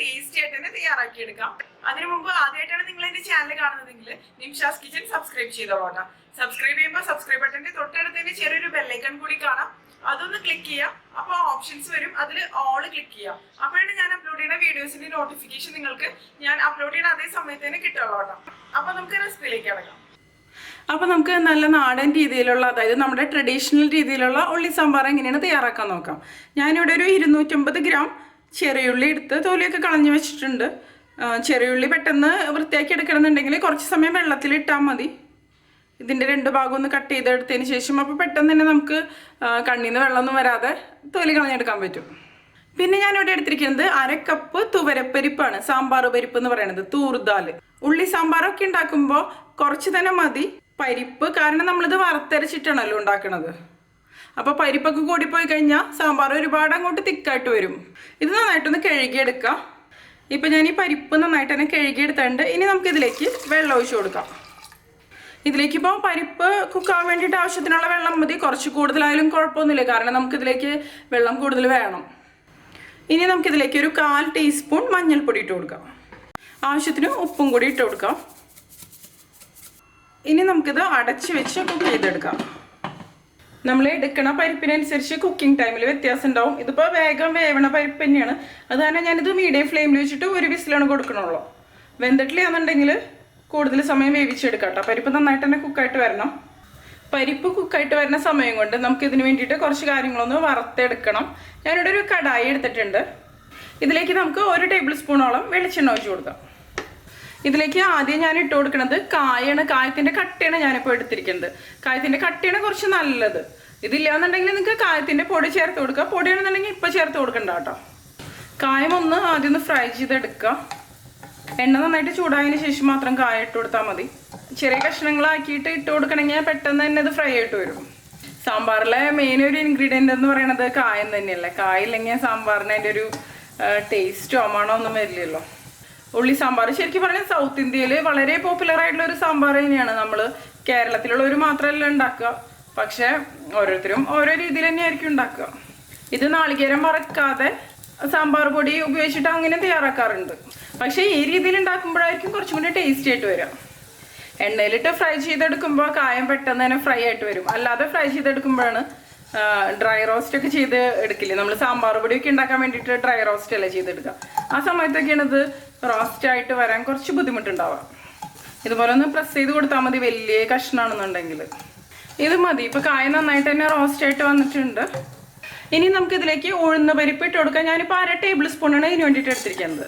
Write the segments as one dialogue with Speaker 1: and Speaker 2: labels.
Speaker 1: Tasty ആയിട്ട് തന്നെ തയ്യാറാക്കി എടുക്കാം. അതിനു മുമ്പ് ആദ്യമായിട്ടാണ് നിങ്ങൾ എന്റെ ചാനൽ കാണുന്നതെങ്കിൽ നിംഷാസ് കിച്ചൺ സബ്സ്ക്രൈബ് ചെയ്തോളാം. സബ്സ്ക്രൈബ് ചെയ്യുമ്പോൾ സബ്സ്ക്രൈബ് ബട്ടന്റെ തൊട്ടടുത്ത് തന്നെ ചെറിയൊരു ബെല്ലൈക്കൺ കൂടി കാണാം. അതൊന്ന് ക്ലിക്ക് ചെയ്യാം. അപ്പോൾ ഓപ്ഷൻസ് വരും, അതിൽ ഓൾ ക്ലിക്ക് ചെയ്യാം. അപ്പോഴാണ് ഞാൻ അപ്ലോഡ് ചെയ്യുന്ന വീഡിയോസിന്റെ നോട്ടിഫിക്കേഷൻ നിങ്ങൾക്ക് ഞാൻ അപ്ലോഡ് ചെയ്യുന്ന അതേ സമയത്ത് തന്നെ കിട്ടുള്ളൂ കേട്ടോ. അപ്പൊ നമുക്ക് റെസിപ്പിയിലേക്ക് കിടക്കാം. അപ്പോൾ നമുക്ക് നല്ല നാടൻ രീതിയിലുള്ള, അതായത് നമ്മുടെ ട്രഡീഷണൽ രീതിയിലുള്ള ഉള്ളി സാമ്പാർ എങ്ങനെയാണ് തയ്യാറാക്കാൻ നോക്കാം. ഞാനിവിടെ ഒരു 250 ഗ്രാം ചെറിയുള്ളി എടുത്ത് തൊലിയൊക്കെ കളഞ്ഞു വെച്ചിട്ടുണ്ട്. ചെറിയുള്ളി പെട്ടെന്ന് വൃത്തിയാക്കി എടുക്കണമെന്നുണ്ടെങ്കിൽ കുറച്ച് സമയം വെള്ളത്തിലിട്ടാൽ മതി. ഇതിൻ്റെ 2 ഭാഗം ഒന്ന് കട്ട് ചെയ്തെടുത്തതിന് ശേഷം അപ്പോൾ പെട്ടെന്ന് തന്നെ നമുക്ക് കണ്ണിൽ നിന്ന് വെള്ളമൊന്നും വരാതെ തൊലി കളഞ്ഞെടുക്കാൻ പറ്റും. പിന്നെ ഞാനിവിടെ എടുത്തിരിക്കുന്നത് 1/2 കപ്പ് തുവരപ്പരിപ്പാണ്. സാമ്പാർ പരിപ്പ് എന്ന് പറയുന്നത്, തൂർദാൽ. ഉള്ളി സാമ്പാറൊക്കെ ഉണ്ടാക്കുമ്പോൾ കുറച്ച് തന്നെ മതി പരിപ്പ്, കാരണം നമ്മളിത് വറുത്തരച്ചിട്ടാണല്ലോ ഉണ്ടാക്കുന്നത്. അപ്പോൾ പരിപ്പൊക്കെ കൂടിപ്പോയി കഴിഞ്ഞാൽ സാമ്പാർ ഒരുപാട് അങ്ങോട്ട് തിക്കായിട്ട് വരും. ഇത് നന്നായിട്ടൊന്ന് കഴുകിയെടുക്കാം. ഇപ്പം ഞാൻ ഈ പരിപ്പ് നന്നായിട്ട് തന്നെ കഴുകിയെടുത്തുണ്ട്. ഇനി നമുക്കിതിലേക്ക് വെള്ളം ഒഴിച്ചു കൊടുക്കാം. ഇതിലേക്കിപ്പോൾ പരിപ്പ് കുക്കാവാൻ വേണ്ടിയിട്ട് ആവശ്യത്തിനുള്ള വെള്ളം മതി. കുറച്ച് കൂടുതലായാലും കുഴപ്പമൊന്നുമില്ല, കാരണം നമുക്കിതിലേക്ക് വെള്ളം കൂടുതൽ വേണം. ഇനി നമുക്കിതിലേക്ക് ഒരു 1/4 ടീസ്പൂൺ മഞ്ഞൾപ്പൊടി ഇട്ട് കൊടുക്കാം. ആവശ്യത്തിന് ഉപ്പും കൂടി ഇട്ട് കൊടുക്കാം. ഇനി നമുക്കിത് അടച്ച് വെച്ച് കുക്ക് ചെയ്തെടുക്കാം. നമ്മൾ എടുക്കണ പരിപ്പിനനുസരിച്ച് കുക്കിംഗ് ടൈമിൽ വ്യത്യാസം ഉണ്ടാവും. ഇതിപ്പോൾ വേഗം വേവണ പരിപ്പ് തന്നെയാണ്. അത് കാരണം ഞാനിത് മീഡിയം ഫ്ലെയിമിൽ വെച്ചിട്ട് ഒരു വിസിലാണ് കൊടുക്കണുള്ളൂ. വെന്തിട്ടില്ലാന്നുണ്ടെങ്കിൽ കൂടുതൽ സമയം വേവിച്ചെടുക്കാം കേട്ടോ. പരിപ്പ് നന്നായിട്ട് തന്നെ കുക്കായിട്ട് വരണം. പരിപ്പ് കുക്കായിട്ട് വരുന്ന സമയം കൊണ്ട് നമുക്ക് ഇതിന് വേണ്ടിയിട്ട് കുറച്ച് കാര്യങ്ങളൊന്ന് വറുത്തെടുക്കണം. ഞാനിവിടെ ഒരു കടായി എടുത്തിട്ടുണ്ട്. ഇതിലേക്ക് നമുക്ക് 1 ടേബിൾ സ്പൂണോളം വെളിച്ചെണ്ണ ഒഴിച്ച് കൊടുക്കാം. ഇതിലേക്ക് ആദ്യം ഞാൻ ഇട്ട് കൊടുക്കുന്നത് കായാണ്. കായത്തിൻ്റെ കട്ടയാണ് ഞാനിപ്പോൾ എടുത്തിരിക്കുന്നത്. കായത്തിൻ്റെ കട്ടയാണ് കുറച്ച് നല്ലത്. ഇതില്ലാന്നുണ്ടെങ്കിൽ നിങ്ങൾക്ക് കായത്തിൻ്റെ പൊടി ചേർത്ത് കൊടുക്കുക. പൊടിയാണെന്നുണ്ടെങ്കിൽ ഇപ്പോൾ ചേർത്ത് കൊടുക്കണ്ട കേട്ടോ. കായം ഒന്ന് ആദ്യം ഒന്ന് ഫ്രൈ ചെയ്തെടുക്കുക. എണ്ണ നന്നായിട്ട് ചൂടായതിന് ശേഷം മാത്രം കായ ഇട്ട് കൊടുത്താൽ മതി. ചെറിയ കഷ്ണങ്ങളാക്കിയിട്ട് ഇട്ട് കൊടുക്കണമെങ്കിൽ പെട്ടെന്ന് തന്നെ ഇത് ഫ്രൈ ആയിട്ട് വരും. സാമ്പാറിലെ മെയിൻ ഒരു ഇൻഗ്രീഡിയൻ്റ് എന്ന് പറയുന്നത് കായം തന്നെയല്ലേ. കായില്ലെങ്കിൽ സാമ്പാറിന് അതിൻ്റെ ഒരു ടേസ്റ്റോ മണോ ഒന്നും വരില്ലല്ലോ. ഉള്ളി സാമ്പാർ ശരിക്കും പറഞ്ഞാൽ സൗത്ത് ഇന്ത്യയിൽ വളരെ പോപ്പുലർ ആയിട്ടുള്ള ഒരു സാമ്പാർ തന്നെയാണ്. നമ്മൾ കേരളത്തിലുള്ളവർ മാത്രമല്ല ഉണ്ടാക്കുക, പക്ഷേ ഓരോരുത്തരും ഓരോ രീതിയിൽ തന്നെയായിരിക്കും ഉണ്ടാക്കുക. ഇത് നാളികേരം വറക്കാതെ സാമ്പാർ പൊടി ഉപയോഗിച്ചിട്ട് അങ്ങനെ തയ്യാറാക്കാറുണ്ട്. പക്ഷേ ഈ രീതിയിൽ ഉണ്ടാക്കുമ്പോഴായിരിക്കും കുറച്ചും കൂടി ടേസ്റ്റി ആയിട്ട് വരിക. എണ്ണയിലിട്ട് ഫ്രൈ ചെയ്തെടുക്കുമ്പോൾ കായം പെട്ടെന്ന് തന്നെ ഫ്രൈ ആയിട്ട് വരും. അല്ലാതെ ഫ്രൈ ചെയ്തെടുക്കുമ്പോഴാണ് ഡ്രൈ റോസ്റ്റ് ഒക്കെ ചെയ്ത് എടുക്കില്ലേ, നമ്മൾ സാമ്പാർ പൊടിയൊക്കെ ഉണ്ടാക്കാൻ വേണ്ടിയിട്ട് ഡ്രൈ റോസ്റ്റ് അല്ലേ ചെയ്തെടുക്കുക. ആ സമയത്തൊക്കെയാണ് ഇത് റോസ്റ്റ് ആയിട്ട് വരാൻ കുറച്ച് ബുദ്ധിമുട്ടുണ്ടാവുക. ഇതുപോലെ ഒന്ന് പ്രസ് ചെയ്ത് കൊടുത്താൽ മതി, വലിയ കഷ്ണമാണെന്നുണ്ടെങ്കിൽ. ഇത് മതി. ഇപ്പോൾ കായം നന്നായിട്ട് തന്നെ റോസ്റ്റ് ആയിട്ട് വന്നിട്ടുണ്ട്. ഇനി നമുക്കിതിലേക്ക് ഉഴുന്ന് പരിപ്പ് ഇട്ട് കൊടുക്കാം. ഞാനിപ്പോൾ 1/2 ടേബിൾ സ്പൂണാണ് ഇതിന് വേണ്ടിയിട്ട് എടുത്തിരിക്കുന്നത്.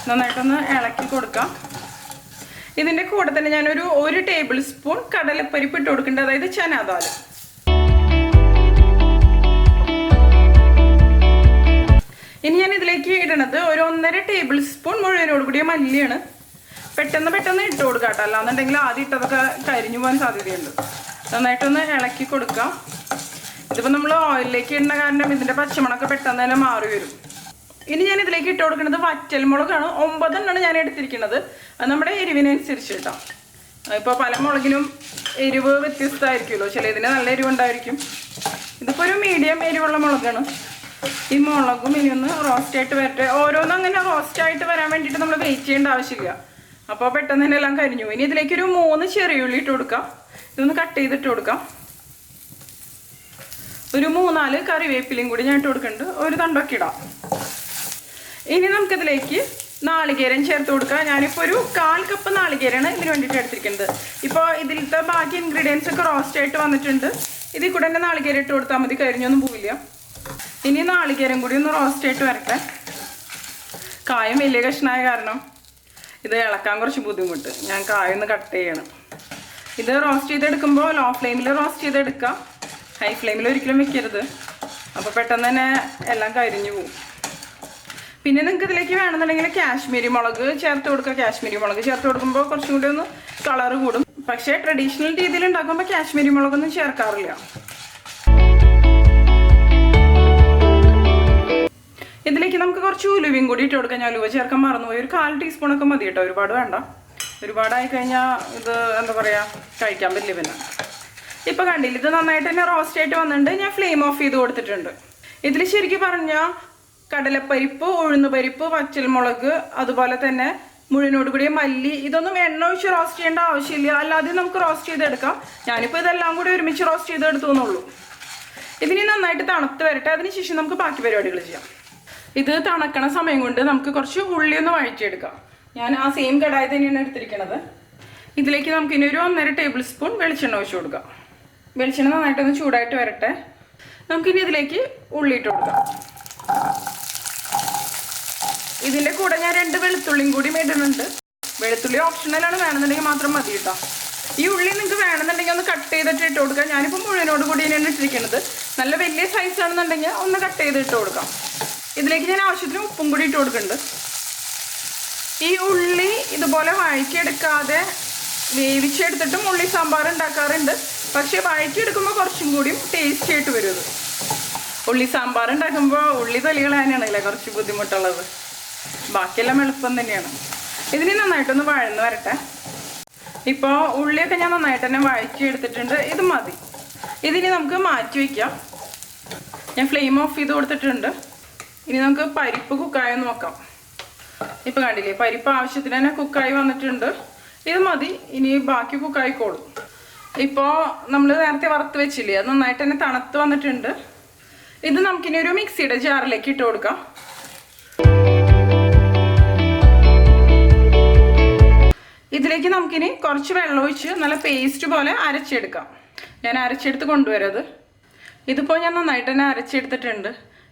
Speaker 1: നന്നായിട്ടൊന്ന് ഇളക്കി കൊടുക്കാം. ഇതിൻ്റെ കൂടെ തന്നെ ഞാനൊരു 1 ടേബിൾ സ്പൂൺ കടലപ്പരിപ്പ് ഇട്ട് കൊടുക്കേണ്ടത്, അതായത് ചനാദാൽ. ഇനി ഞാൻ ഇതിലേക്ക് ഇടണത് ഒരു 1.5 ടേബിൾ സ്പൂൺ മുഴുവനോട് കൂടിയ മല്ലിയാണ്. പെട്ടെന്ന് ഇട്ട് കൊടുക്കാം കേട്ടോ, അല്ലാന്നുണ്ടെങ്കിൽ ആദ്യം ഇട്ടതൊക്കെ കരിഞ്ഞു പോകാൻ സാധ്യതയുണ്ട്. നന്നായിട്ടൊന്ന് ഇളക്കി കൊടുക്കാം. ഇതിപ്പോൾ നമ്മൾ ഓയിലിലേക്ക് ഇടുന്ന കാരണം ഇതിൻ്റെ പച്ചമുളകൊക്കെ പെട്ടെന്ന് തന്നെ മാറി വരും. ഇനി ഞാൻ ഇതിലേക്ക് ഇട്ട് കൊടുക്കുന്നത് വറ്റൽമുളകാണ്. 9 എണ്ണമാണ് ഞാൻ എടുത്തിരിക്കുന്നത്. അത് നമ്മുടെ എരിവിനനുസരിച്ച് കേട്ടോ. ഇപ്പോൾ പല മുളകിനും എരിവ് വ്യത്യസ്തമായിരിക്കുമല്ലോ. ചിലതിന് നല്ല എരിവുണ്ടായിരിക്കും. ഇതിപ്പോൾ ഒരു മീഡിയം എരിവുള്ള മുളകാണ്. ഈ മുളകും ഇനി ഒന്ന് റോസ്റ്റായിട്ട് വരട്ടെ. ഓരോന്നും അങ്ങനെ റോസ്റ്റായിട്ട് വരാൻ വേണ്ടിയിട്ട് നമ്മൾ വെയിറ്റ് ചെയ്യേണ്ട ആവശ്യമില്ല. അപ്പോൾ പെട്ടെന്ന് തന്നെ എല്ലാം കരിഞ്ഞു. ഇനി ഇതിലേക്കൊരു 3 ചെറിയുള്ളി ഇട്ട് കൊടുക്കാം. ഇതൊന്ന് കട്ട് ചെയ്തിട്ട് കൊടുക്കാം. ഒരു 3-4 കറിവേപ്പിലയും കൂടി ഞാൻ ഇട്ട് കൊടുക്കുന്നുണ്ട്. ഒരു തണ്ടൊക്കെ ഇടാം. ഇനി നമുക്കിതിലേക്ക് നാളികേരം ചേർത്ത് കൊടുക്കാം. ഞാനിപ്പോൾ ഒരു 1/4 കപ്പ് നാളികേരമാണ് ഇതിന് വേണ്ടിയിട്ട് എടുത്തിരിക്കുന്നത്. ഇപ്പോൾ ഇതിലത്തെ ബാക്കി ഇൻഗ്രീഡിയൻസ് ഒക്കെ റോസ്റ്റായിട്ട് വന്നിട്ടുണ്ട്. ഇതിൽ കൂടെ തന്നെ നാളികേരം ഇട്ട് കൊടുത്താൽ മതി, കരിഞ്ഞൊന്നും പോവില്ല. ഇനി നാളികേരം കൂടി ഒന്ന് റോസ്റ്റായിട്ട് വരട്ടെ. കായം വലിയ കഷ്ണമായ കാരണം ഇത് ഇളക്കാൻ കുറച്ച് ബുദ്ധിമുട്ട്. ഞാൻ കായം ഒന്ന് കട്ട് ചെയ്യണം. ഇത് റോസ്റ്റ് ചെയ്തെടുക്കുമ്പോൾ ലോ ഫ്ലെയിമിൽ റോസ്റ്റ് ചെയ്തെടുക്കാം. ഹൈ ഫ്ലെയിമിൽ ഒരിക്കലും വെക്കരുത്. അപ്പോൾ പെട്ടെന്ന് തന്നെ എല്ലാം കരിഞ്ഞു പോകും. പിന്നെ നിങ്ങൾക്ക് ഇതിലേക്ക് വേണമെന്നുണ്ടെങ്കിൽ കാശ്മീരി മുളക് ചേർത്ത് കൊടുക്കുക. കാശ്മീരി മുളക് ചേർത്ത് കൊടുക്കുമ്പോൾ കുറച്ചും കൂടി ഒന്ന് കളറ് കൂടും. പക്ഷേ ട്രഡീഷണൽ രീതിയിൽ ഉണ്ടാക്കുമ്പോൾ കാശ്മീരി മുളകൊന്നും ചേർക്കാറില്ല. ഇതിലേക്ക് നമുക്ക് കുറച്ച് ഉലുവയും കൂടി ഇട്ട് കൊടുക്കാം. ഞാൻ ഉലുവ ചേർക്കാൻ മറന്നുപോയി. ഒരു 1/4 ടീസ്പൂണൊക്കെ മതി കേട്ടോ, ഒരുപാട് വേണ്ട. ഒരുപാടായി കഴിഞ്ഞാൽ ഇത് എന്താ പറയുക, കഴിക്കാൻ പറ്റില്ല. പിന്നെ ഇപ്പോൾ കണ്ടില്ല, ഇത് നന്നായിട്ട് തന്നെ റോസ്റ്റ് ആയിട്ട് വന്നിട്ടുണ്ട്. ഞാൻ ഫ്ലെയിം ഓഫ് ചെയ്ത് കൊടുത്തിട്ടുണ്ട്. ഇതിൽ ശരിക്കും പറഞ്ഞാൽ കടലപ്പരിപ്പ്, ഉഴുന്നുപരിപ്പ്, പച്ചമുളക്, അതുപോലെ തന്നെ മുഴുവനോട് കൂടിയ മല്ലി, ഇതൊന്നും എണ്ണ ഒഴിച്ച് റോസ്റ്റ് ചെയ്യേണ്ട ആവശ്യമില്ല, അല്ലാതെ നമുക്ക് റോസ്റ്റ് ചെയ്തെടുക്കാം. ഞാനിപ്പോൾ ഇതെല്ലാം കൂടി ഒരുമിച്ച് റോസ്റ്റ് ചെയ്തെടുത്തു എന്നുള്ളൂ. ഇതിന് നന്നായിട്ട് തണുത്ത് വരട്ടെ, അതിനുശേഷം നമുക്ക് ബാക്കി പരിപാടികൾ ചെയ്യാം. ഇത് തണുക്കണ സമയം കൊണ്ട് നമുക്ക് കുറച്ച് ഉള്ളി ഒന്ന് വഴറ്റിയെടുക്കാം. ഞാൻ ആ സെയിം കടായി തന്നെയാണ് എടുത്തിരിക്കുന്നത്. ഇതിലേക്ക് നമുക്കിനി ഒരു 1.5 ടേബിൾ സ്പൂൺ വെളിച്ചെണ്ണ ഒഴിച്ച് കൊടുക്കാം. വെളിച്ചെണ്ണ നന്നായിട്ടൊന്ന് ചൂടായിട്ട് വരട്ടെ. നമുക്കിനി ഇതിലേക്ക് ഉള്ളി ഇട്ട് കൊടുക്കാം. ഇതിൻ്റെ കൂടെ ഞാൻ 2 വെളുത്തുള്ളിയും കൂടി ഇടുന്നുണ്ട്. വെളുത്തുള്ളി ഓപ്ഷണലാണ്, വേണമെന്നുണ്ടെങ്കിൽ മാത്രം മതി കേട്ടോ. ഈ ഉള്ളി നിങ്ങൾക്ക് വേണമെന്നുണ്ടെങ്കിൽ ഒന്ന് കട്ട് ചെയ്തിട്ട് ഇട്ട് കൊടുക്കാം. ഞാനിപ്പോൾ മുഴുവനോട് കൂടി തന്നെയാണ് ഇട്ടിരിക്കുന്നത്. നല്ല വലിയ സൈസ് ആണെന്നുണ്ടെങ്കിൽ ഒന്ന് കട്ട് ചെയ്ത് ഇട്ട് കൊടുക്കാം. ഇതിലേക്ക് ഞാൻ ആവശ്യത്തിന് ഉപ്പും കൂടി ഇട്ട് കൊടുക്കുന്നുണ്ട്. ഈ ഉള്ളി ഇതുപോലെ വഴറ്റിയെടുക്കാതെ വേവിച്ചെടുത്തിട്ടും ഉള്ളി സാമ്പാർ ഉണ്ടാക്കാറുണ്ട്. പക്ഷേ വഴറ്റിയെടുക്കുമ്പോൾ കുറച്ചും കൂടിയും ടേസ്റ്റി ആയിട്ട് വരും. അത് ഉള്ളി സാമ്പാർ ഉണ്ടാക്കുമ്പോൾ ഉള്ളി തൊലികൾ തന്നെയാണല്ലേ കുറച്ച് ബുദ്ധിമുട്ടുള്ളത്. ബാക്കിയെല്ലാം എളുപ്പം തന്നെയാണ്. ഇതിന് നന്നായിട്ടൊന്ന് വഴന്ന് വരട്ടെ. ഇപ്പോൾ ഉള്ളിയൊക്കെ ഞാൻ നന്നായിട്ട് തന്നെ വഴറ്റിയെടുത്തിട്ടുണ്ട്. ഇത് മതി. ഇതിനി നമുക്ക് മാറ്റി വയ്ക്കാം. ഞാൻ ഫ്ലെയിം ഓഫ് ചെയ്ത് കൊടുത്തിട്ടുണ്ട്. ഇനി നമുക്ക് പരിപ്പ് കുക്കായി നോക്കാം. ഇപ്പോൾ കണ്ടില്ലേ, പരിപ്പ് ആവശ്യത്തിന് തന്നെ കുക്കായി വന്നിട്ടുണ്ട്. ഇത് മതി. ഇനി ബാക്കി കുക്കായിക്കോളും. ഇപ്പോൾ നമ്മൾ നേരത്തെ വറുത്ത് വെച്ചില്ലേ, അത് നന്നായിട്ട് തന്നെ തണുത്ത് വന്നിട്ടുണ്ട്. ഇത് നമുക്കിനി ഒരു മിക്സിയുടെ ജാറിലേക്ക് ഇട്ട് കൊടുക്കാം. ഇതിലേക്ക് നമുക്കിനി കുറച്ച് വെള്ളം ഒഴിച്ച് നല്ല പേസ്റ്റ് പോലെ അരച്ചെടുക്കാം. ഞാൻ അരച്ചെടുത്ത് കൊണ്ടുവരത്. ഇതിപ്പോൾ ഞാൻ നന്നായിട്ട് തന്നെ അരച്ചെടുത്തിട്ടുണ്ട്.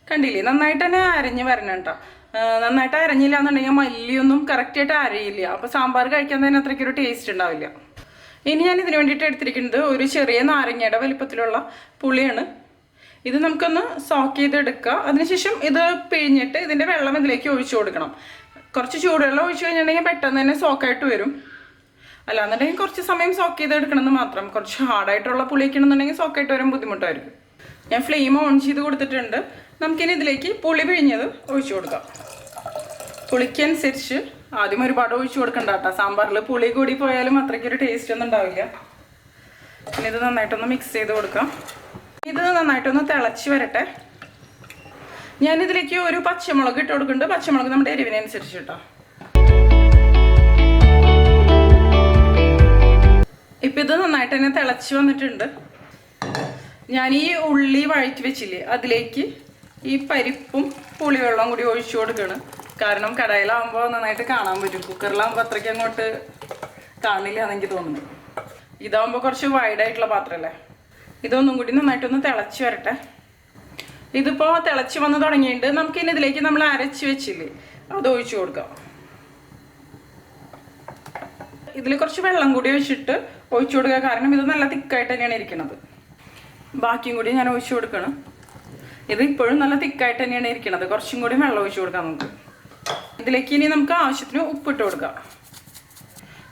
Speaker 1: കണ്ടില്ലേ, നന്നായിട്ട് തന്നെ അരഞ്ഞ് വരണം കേട്ടോ. നന്നായിട്ട് അരഞ്ഞില്ല എന്നുണ്ടെങ്കിൽ മല്ലിയൊന്നും കറക്റ്റായിട്ട് അരയില്ല. അപ്പോൾ സാമ്പാർ കഴിക്കാൻ തന്നെ അത്രയ്ക്കൊരു ടേസ്റ്റ് ഉണ്ടാവില്ല. ഇനി ഞാൻ ഇതിന് വേണ്ടിയിട്ട് എടുത്തിരിക്കുന്നത് ഒരു ചെറിയ നാരങ്ങയുടെ വലിപ്പത്തിലുള്ള പുളിയാണ്. ഇത് നമുക്കൊന്ന് സോക്ക് ചെയ്തെടുക്കുക. അതിനുശേഷം ഇത് പിഴിഞ്ഞിട്ട് ഇതിൻ്റെ വെള്ളം ഇതിലേക്ക് ഒഴിച്ചു കൊടുക്കണം. കുറച്ച് ചൂടുവെള്ളം ഒഴിച്ചു കഴിഞ്ഞിട്ടുണ്ടെങ്കിൽ പെട്ടെന്ന് തന്നെ സോക്കായിട്ട് വരും. അല്ലാന്നുണ്ടെങ്കിൽ കുറച്ച് സമയം സോക്ക് ചെയ്തെടുക്കണമെന്ന് മാത്രം. കുറച്ച് ഹാർഡായിട്ടുള്ള പുളിയൊക്കെ ആണെന്നുണ്ടെങ്കിൽ സോക്കായിട്ട് വരാൻ ബുദ്ധിമുട്ടായിരിക്കും. ഞാൻ ഫ്ലെയിം ഓൺ ചെയ്ത് കൊടുത്തിട്ടുണ്ട്. നമുക്കിനി ഇതിലേക്ക് പുളി പിഴിഞ്ഞത് ഒഴിച്ചു കൊടുക്കാം. പുളിക്കനുസരിച്ച് ആദ്യം ഒരുപാട് ഒഴിച്ചു കൊടുക്കണ്ട കേട്ടോ. സാമ്പാറിൽ പുളി കൂടി പോയാലും അത്രയ്ക്കൊരു ടേസ്റ്റ് ഒന്നും ഉണ്ടാവില്ല. പിന്നെ ഇത് നന്നായിട്ടൊന്ന് മിക്സ് ചെയ്ത് കൊടുക്കാം. ഇത് നന്നായിട്ടൊന്ന് തിളച്ച് വരട്ടെ. ഞാനിതിലേക്ക് ഒരു പച്ചമുളക് ഇട്ട് കൊടുക്കുന്നുണ്ട്. പച്ചമുളക് നമ്മുടെ എരിവിനനുസരിച്ച് കേട്ടോ. ഇപ്പം ഇത് നന്നായിട്ട് തന്നെ തിളച്ച് വന്നിട്ടുണ്ട്. ഞാൻ ഈ ഉള്ളി വഴറ്റി വെച്ചില്ലേ, അതിലേക്ക് ഈ പരിപ്പും പുളിവെള്ളവും കൂടി ഒഴിച്ചു കൊടുക്കണം. കാരണം കടായിലാവുമ്പോൾ നന്നായിട്ട് കാണാൻ പറ്റും. കുക്കറിലാവുമ്പോൾ അത്രയ്ക്ക് അങ്ങോട്ട് കാണില്ല എന്നെനിക്ക് തോന്നുന്നു. ഇതാവുമ്പോൾ കുറച്ച് വൈഡായിട്ടുള്ള പാത്രമല്ലേ. ഇതൊന്നും കൂടി നന്നായിട്ടൊന്ന് തിളച്ച് വരട്ടെ. ഇതിപ്പോൾ തിളച്ച് വന്ന് തുടങ്ങിയിട്ട് നമുക്കിനി ഇതിലേക്ക് നമ്മൾ അരച്ച് വെച്ചില്ലേ, അത് ഒഴിച്ചു കൊടുക്കാം. ഇതിൽ കുറച്ച് വെള്ളം കൂടി ഒഴിച്ചിട്ട് ഒഴിച്ചു കൊടുക്കുക. കാരണം ഇത് നല്ല തിക്കായിട്ട് തന്നെയാണ് ഇരിക്കുന്നത്. ബാക്കിയും കൂടി ഞാൻ ഒഴിച്ചു കൊടുക്കണം. ഇത് ഇപ്പോഴും നല്ല തിക്കായിട്ട് തന്നെയാണ് ഇരിക്കുന്നത്. കുറച്ചും കൂടി വെള്ളം ഒഴിച്ചു കൊടുക്കാം നമുക്ക്. ഇതിലേക്ക് ഇനി നമുക്ക് ആവശ്യത്തിന് ഉപ്പിട്ട് കൊടുക്കാം.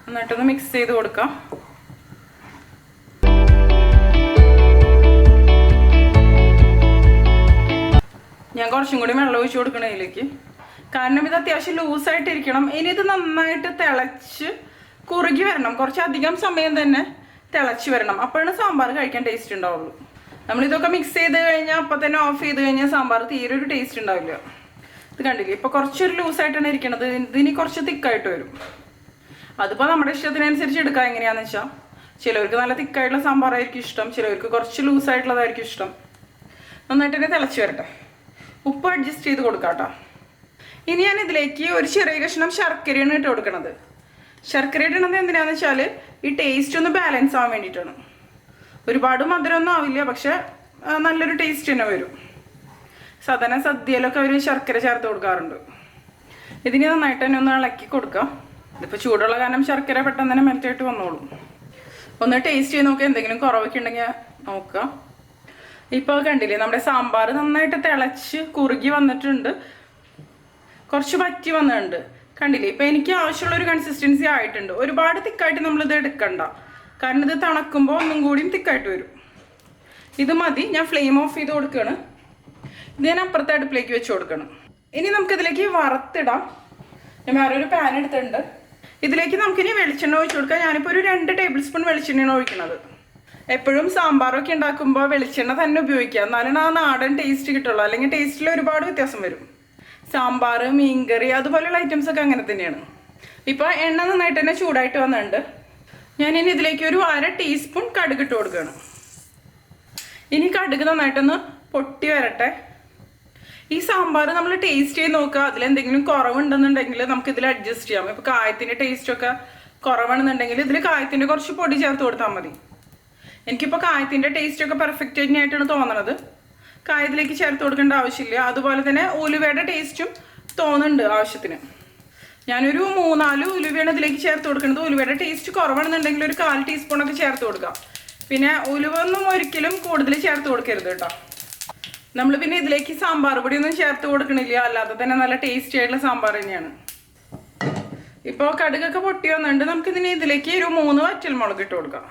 Speaker 1: എന്നിട്ടൊന്ന് മിക്സ് ചെയ്ത് കൊടുക്കാം. ഞാൻ കുറച്ചും കൂടി വെള്ളം ഒഴിച്ചു കൊടുക്കണം ഇതിലേക്ക്. കാരണം ഇത് അത്യാവശ്യം ലൂസായിട്ടിരിക്കണം. ഇനി ഇത് നന്നായിട്ട് തിളച്ച് കുറുകി വരണം. കുറച്ചധികം സമയം തന്നെ തിളച്ച് വരണം. അപ്പോഴാണ് സാമ്പാർ കഴിക്കാൻ ടേസ്റ്റ് ഉണ്ടാവുള്ളൂ. നമ്മളിതൊക്കെ മിക്സ് ചെയ്ത് കഴിഞ്ഞാൽ അപ്പം തന്നെ ഓഫ് ചെയ്ത് കഴിഞ്ഞാൽ സാമ്പാർ തീരെ ഒരു ടേസ്റ്റ് ഉണ്ടാവില്ല. ഇത് കണ്ടില്ലേ, ഇപ്പോൾ കുറച്ചൊരു ലൂസായിട്ടാണ് ഇരിക്കണത്. ഇതിനി കുറച്ച് തിക്കായിട്ട് വരും. അതിപ്പോൾ നമ്മുടെ ഇഷ്ടത്തിനനുസരിച്ച് എടുക്കാം. എങ്ങനെയാണെന്ന് വെച്ചാൽ ചിലവർക്ക് നല്ല തിക്കായിട്ടുള്ള സാമ്പാറായിരിക്കും ഇഷ്ടം, ചിലവർക്ക് കുറച്ച് ലൂസായിട്ടുള്ളതായിരിക്കും ഇഷ്ടം. നന്നായിട്ട് തന്നെ തിളച്ച് വരട്ടെ. ഉപ്പ് അഡ്ജസ്റ്റ് ചെയ്ത് കൊടുക്കാം കേട്ടോ. ഇനി ഞാൻ ഇതിലേക്ക് ഒരു ചെറിയ കഷ്ണം ശർക്കരയാണ് ഇട്ട് കൊടുക്കണത്. ശർക്കര ഇടണത് എന്തിനാണെന്ന് വെച്ചാൽ ഈ ടേസ്റ്റ് ഒന്ന് ബാലൻസ് ആവാൻ വേണ്ടിയിട്ടാണ്. ഒരുപാട് മധുരമൊന്നും ആവില്ല, പക്ഷെ നല്ലൊരു ടേസ്റ്റ് തന്നെ വരും. സാധാരണ സദ്യയിലൊക്കെ അവർ ശർക്കര ചേർത്ത് കൊടുക്കാറുണ്ട്. ഇതിന് നന്നായിട്ട് തന്നെ ഒന്ന് ഇളക്കി കൊടുക്കാം. ഇതിപ്പോൾ ചൂടുള്ള കാരണം ശർക്കര പെട്ടെന്ന് തന്നെ മെൽറ്റായിട്ട് വന്നോളും. ഒന്ന് ടേസ്റ്റ് ചെയ്ത് നോക്കുക. എന്തെങ്കിലും കുറവൊക്കെ ഉണ്ടെങ്കിൽ നോക്കുക. ഇപ്പോൾ കണ്ടില്ലേ, നമ്മുടെ സാമ്പാർ നന്നായിട്ട് തിളച്ച് കുറുകി വന്നിട്ടുണ്ട്. കുറച്ച് വറ്റി വന്നിട്ടുണ്ട്. കണ്ടില്ലേ, ഇപ്പം എനിക്ക് ആവശ്യമുള്ളൊരു കൺസിസ്റ്റൻസി ആയിട്ടുണ്ട്. ഒരുപാട് തിക്കായിട്ട് നമ്മളിത് എടുക്കണ്ട. കാരണം ഇത് തണുക്കുമ്പോൾ ഒന്നും കൂടിയും തിക്കായിട്ട് വരും. ഇത് മതി. ഞാൻ ഫ്ലെയിം ഓഫ് ചെയ്ത് കൊടുക്കുകയാണ്. ഇത് ഞാൻ അപ്പുറത്തെ അടുപ്പിലേക്ക് വെച്ച് കൊടുക്കണം. ഇനി നമുക്കിതിലേക്ക് വറുത്തിടാം. ഞാൻ വേറെ ഒരു പാൻ എടുത്തിട്ടുണ്ട്. ഇതിലേക്ക് നമുക്കിനി വെളിച്ചെണ്ണ ഒഴിച്ച് കൊടുക്കാം. ഞാനിപ്പോൾ ഒരു 2 ടേബിൾ സ്പൂൺ വെളിച്ചെണ്ണയാണ് ഒഴിക്കുന്നത്. എപ്പോഴും സാമ്പാറൊക്കെ ഉണ്ടാക്കുമ്പോൾ വെളിച്ചെണ്ണ തന്നെ ഉപയോഗിക്കുക. എന്നാലും ആ നാടൻ ടേസ്റ്റ് കിട്ടുള്ളൂ. അല്ലെങ്കിൽ ടേസ്റ്റിൽ ഒരുപാട് വ്യത്യാസം വരും. സാമ്പാർ, മീൻകറി അതുപോലെയുള്ള ഐറ്റംസ് ഒക്കെ അങ്ങനെ തന്നെയാണ്. ഇപ്പോൾ എണ്ണ നന്നായിട്ട് തന്നെ ചൂടായിട്ട് വന്നിട്ടുണ്ട്. ഞാനിനി ഇതിലേക്ക് ഒരു 1/2 ടീസ്പൂൺ കടുക് ഇട്ട് കൊടുക്കുകയാണ്. ഇനി കടുക് നന്നായിട്ടൊന്ന് പൊട്ടി വരട്ടെ. ഈ സാമ്പാർ നമ്മൾ ടേസ്റ്റ് ചെയ്ത് നോക്കുക. അതിലെന്തെങ്കിലും കുറവുണ്ടെന്നുണ്ടെങ്കിൽ നമുക്ക് ഇതിൽ അഡ്ജസ്റ്റ് ചെയ്യാം. ഇപ്പോൾ കായത്തിൻ്റെ ടേസ്റ്റൊക്കെ കുറവാണെന്നുണ്ടെങ്കിൽ ഇതിൽ കായത്തിൻ്റെ കുറച്ച് പൊടി ചേർത്ത് കൊടുത്താൽ മതി. എനിക്കിപ്പോൾ കായത്തിൻ്റെ ടേസ്റ്റൊക്കെ പെർഫെക്റ്റ് തന്നെയായിട്ടാണ് തോന്നണത്. കായത്തിലേക്ക് ചേർത്ത് കൊടുക്കേണ്ട ആവശ്യമില്ല. അതുപോലെ തന്നെ ഉലുവയുടെ ടേസ്റ്റും തോന്നുന്നുണ്ട് ആവശ്യത്തിന്. ഞാനൊരു 3-4 ഉലുവയാണ് ഇതിലേക്ക് ചേർത്ത് കൊടുക്കുന്നത്. ഉലുവയുടെ ടേസ്റ്റ് കുറവാണെന്നുണ്ടെങ്കിൽ ഒരു 1/4 ടീസ്പൂണൊക്കെ ചേർത്ത് കൊടുക്കാം. പിന്നെ ഉലുവ ഒന്നും ഒരിക്കലും കൂടുതൽ ചേർത്ത് കൊടുക്കരുത് കേട്ടോ. നമ്മൾ പിന്നെ ഇതിലേക്ക് സാമ്പാർ പൊടിയൊന്നും ചേർത്ത് കൊടുക്കണില്ല. അല്ലാതെ തന്നെ നല്ല ടേസ്റ്റി ആയിട്ടുള്ള സാമ്പാർ തന്നെയാണ്. ഇപ്പോൾ കടുകൊക്കെ പൊട്ടി വന്നിട്ടുണ്ട്. നമുക്കിതിന് ഇതിലേക്ക് ഒരു 3 വറ്റൽമുളക് ഇട്ട് കൊടുക്കാം.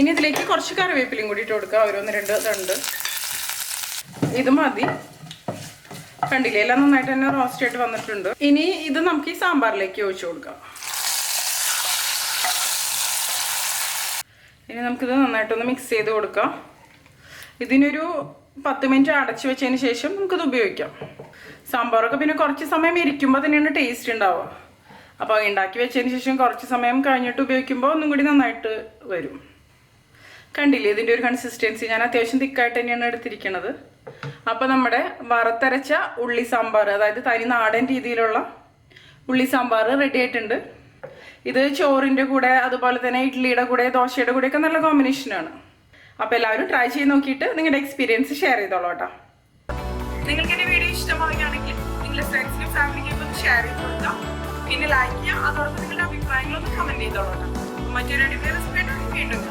Speaker 1: ഇനി ഇതിലേക്ക് കുറച്ച് കറിവേപ്പിലയും കൂടി ഇട്ട് കൊടുക്കാം. ഓരോന്ന് 2 തണ്ട്. ഇത് മതി. കണ്ടില്ലേ, എല്ലാം നന്നായിട്ട് തന്നെ റോസ്റ്റ് ആയിട്ട് വന്നിട്ടുണ്ട്. ഇനി ഇത് നമുക്ക് ഈ സാമ്പാറിലേക്ക് ഒഴിച്ചു കൊടുക്കാം. ഇനി നമുക്കിത് നന്നായിട്ടൊന്ന് മിക്സ് ചെയ്ത് കൊടുക്കാം. ഇതിനൊരു 10 മിനിറ്റ് അടച്ചു വെച്ചതിന് ശേഷം നമുക്കിത് ഉപയോഗിക്കാം. സാമ്പാറൊക്കെ പിന്നെ കുറച്ച് സമയം ഇരിക്കുമ്പോൾ തന്നെയാണ് ടേസ്റ്റ് ഉണ്ടാവുക. അപ്പോൾ ഉണ്ടാക്കി വെച്ചതിന് ശേഷം കുറച്ച് സമയം കഴിഞ്ഞിട്ട് ഉപയോഗിക്കുമ്പോൾ ഒന്നും കൂടി നന്നായിട്ട് വരും. കണ്ടില്ലേ ഇതിൻ്റെ ഒരു കൺസിസ്റ്റൻസി? ഞാൻ അത്യാവശ്യം തിക്കായിട്ട് തന്നെയാണ് എടുത്തിരിക്കുന്നത്. അപ്പോൾ നമ്മുടെ വറുത്തരച്ച ഉള്ളി സാമ്പാർ, അതായത് തനി നാടൻ രീതിയിലുള്ള ഉള്ളി സാമ്പാർ റെഡി ആയിട്ടുണ്ട്. ഇത് ചോറിൻ്റെ കൂടെ അതുപോലെ തന്നെ ഇഡ്ഡലിയുടെ കൂടെ ദോശയുടെ കൂടെയൊക്കെ നല്ല കോമ്പിനേഷനാണ്. അപ്പോൾ എല്ലാവരും ട്രൈ ചെയ്ത് നോക്കിയിട്ട് നിങ്ങളുടെ എക്സ്പീരിയൻസ് ഷെയർ ചെയ്തോളൂ കേട്ടോ. നിങ്ങൾക്ക് എൻ്റെ വീഡിയോ ഇഷ്ടമാവുകയാണെങ്കിൽ നിങ്ങളുടെ ഫ്രണ്ട്സിനും ഫാമിലിക്കും ഒന്ന് ഷെയർ ചെയ്ത് കൊടുക്കാം. പിന്നെ ലൈക്ക് ചെയ്യുക. അതോടൊപ്പം നിങ്ങളുടെ അഭിപ്രായങ്ങളൊന്ന് കമൻറ്റ് ചെയ്തോളൂ കേട്ടോ. മറ്റൊരു അടിപൊളി റെസിപ്പി വീണ്ടും